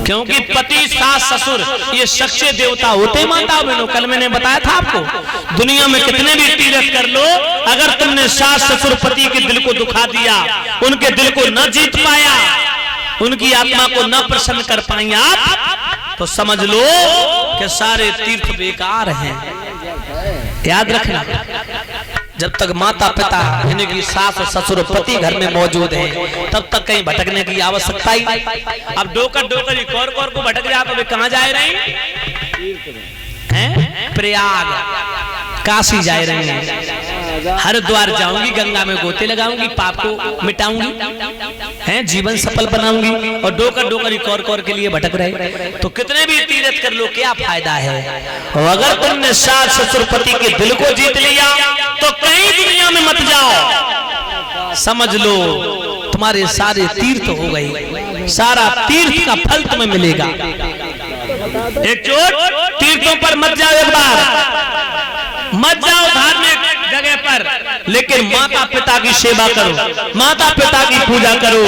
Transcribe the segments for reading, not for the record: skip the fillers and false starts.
क्योंकि पति सास ससुर ये सच्चे देवता होते माता बहनों। कल मैंने बताया था आपको, दुनिया में कितने भी तीर्थ कर लो, अगर तुमने सास ससुर पति के दिल को दुखा दिया, उनके दिल को न जीत पाया, उनकी आत्मा को न प्रसन्न कर पाई आप, तो समझ लो कि सारे तीर्थ बेकार हैं। याद रखना, जब तक माता पिता यानी कि सास और ससुर पति घर में मौजूद हैं, तब तक कहीं भटकने की आवश्यकता ही नहीं। अब डोकर कौर को भटक जाए तो वे कहाँ जा रहे हैं? प्रयाग, काशी जा रहे हैं, हरिद्वार जाऊंगी, गंगा में गोते लगाऊंगी, पाप को मिटाऊंगी, हैं जीवन सफल बनाऊंगी, और डोकर कौर के लिए भटक रहे। तो कितने भी तीर्थ कर लो, क्या फायदा है? और अगर तुमने सास ससुर पति के दिल को जीत लिया तो कहीं दुनिया में मत जाओ, समझ लो तुम्हारे सारे तीर्थ हो गए, सारा तीर्थ का फल तुम्हें मिलेगा। एक चोट तीर्थों पर मत जाओ, एक बार मत जाओ धार्मिक जगह पर, लेकिन माता पिता की सेवा करो, माता पिता की पूजा करो।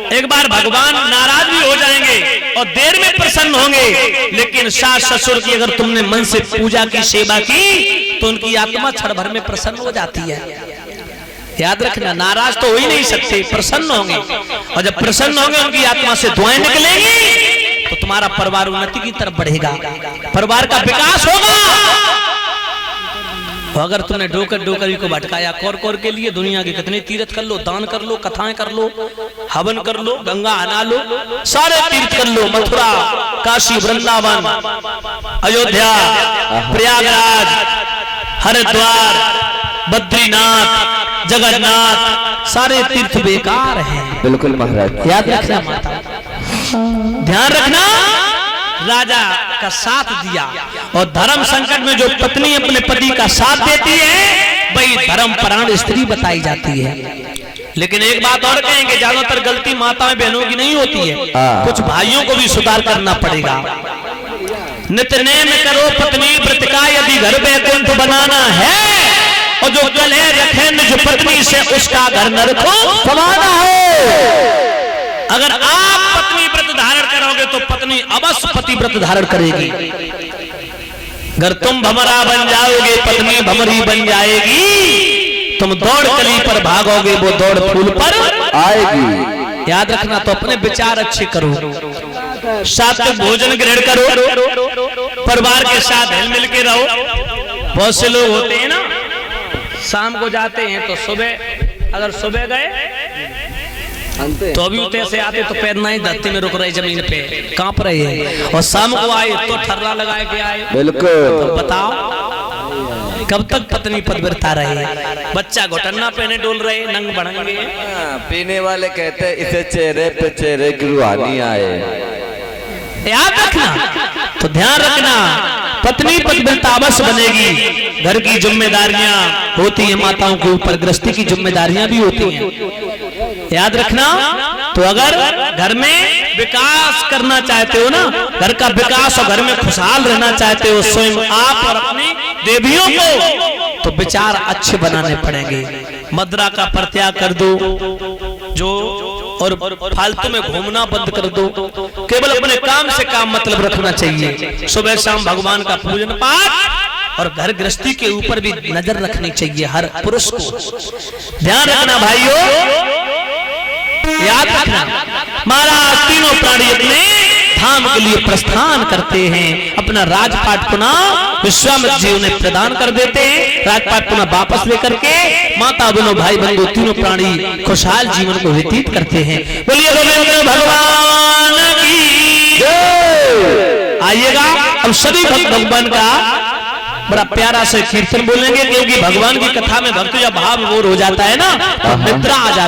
एक बार भगवान नाराज भी हो जाएंगे और देर में प्रसन्न होंगे, लेकिन सास ससुर की अगर तुमने मन से पूजा की सेवा की तो उनकी आत्मा क्षण भर में प्रसन्न हो जाती है। याद रखना, नाराज तो हो ही नहीं सकते, प्रसन्न होंगे, और जब प्रसन्न होंगे उनकी आत्मा से दुआएं निकलेंगी तो तुम्हारा परिवार उन्नति की तरफ बढ़ेगा, परिवार का विकास होगा। अगर तुमने डोकरी को भटकाया, कौर के लिए दुनिया के कितने तीर्थ कर लो, दान कर लो, कथाएं कर लो, हवन कर लो, गंगा आना लो, सारे तीर्थ कर लो, मथुरा, काशी, वृंदावन, अयोध्या, प्रयागराज, हरिद्वार, बद्रीनाथ, जगन्नाथ, सारे तीर्थ बेकार हैं। बिल्कुल महाराज, याद रखना, माता ध्यान रखना। राजा का साथ दिया, और धर्म संकट में जो पत्नी अपने पति का साथ देती है वही धर्मपरायण स्त्री बताई जाती है। लेकिन एक बात और कहेंगे, ज्यादातर गलती माताएं बहनों की नहीं होती है, कुछ भाइयों को भी सुधार करना पड़ेगा। नित्य नेम करो पत्नी व्रत का, यदि घर वैकुंठ बनाना है, और जो गले रखे निज पत्नी से उसका घर नरको समाना है। अगर आप पत्नी व्रत धारण करोगे तो पत्नी अवश्य पति व्रत धारण करेगी। अगर तुम भमरा बन जाओगे, पत्नी भमरी बन जाएगी। तुम दौड़ कली पर भागोगे, वो दौड़ फूल पर आएगी। याद रखना, तो अपने विचार अच्छे करो, सात्विक भोजन ग्रहण करो, परिवार के साथ हिल मिल के रहो। बहुत से लोग होते हैं ना, शाम को जाते हैं तो सुबह, अगर सुबह गए तो अभी उठे से आते तो पैर नहीं धरती में रुक रहे, जमीन पे कांप रहे हैं, और शाम को आए तो ठर्रा लगाए के आए। बिल्कुल, तो बताओ कब तक पत्नी पतिव्रता रहे? बच्चा घुटन्ना पहने डोल रहे, नंग बढ़ेंगे। पीने वाले कहते हैं इसे चेहरे पे चेहरे की रूहानी आए। याद रखना, तो ध्यान रखना, पत्नी पतिव्रता अवश्य बनेगी। घर की जिम्मेदारियां होती है माताओं के ऊपर, गृहस्थी की जिम्मेदारियां भी होती हैं। याद रखना, तो अगर घर में विकास करना चाहते हो ना, घर का विकास और घर में खुशहाल रहना चाहते हो स्वयं आप और अपनी देवियों को, तो विचार अच्छे बनाने पड़ेंगे। मदिरा का परित्याग कर दो, जो और फालतू में घूमना बंद कर दो, केवल अपने काम से काम मतलब रखना चाहिए। सुबह शाम भगवान का पूजन पाठ और घर गृहस्थी के ऊपर भी नजर रखनी चाहिए हर पुरुष को। ध्यान रखना भाइयों, याद रखना, महाराज तीनों प्राणी अपने धाम के लिए प्रस्थान करते हैं, अपना राजपाट पुनः विश्वामित्र जी उन्हें प्रदान कर देते हैं। राजपाट पुनः वापस लेकर के माता बहनों भाई बंधु तीनों प्राणी खुशहाल जीवन को व्यतीत करते हैं। बोलिए गोविंद भगवान की जय। आइएगा, अब सभी भक्त भगवान का बड़ा प्यारा से कीर्तन बोलेंगे, क्योंकि भगवान की कथा में भक्त जब भाव विभोर हो जाता है ना, तो निद्रा आ जाती है।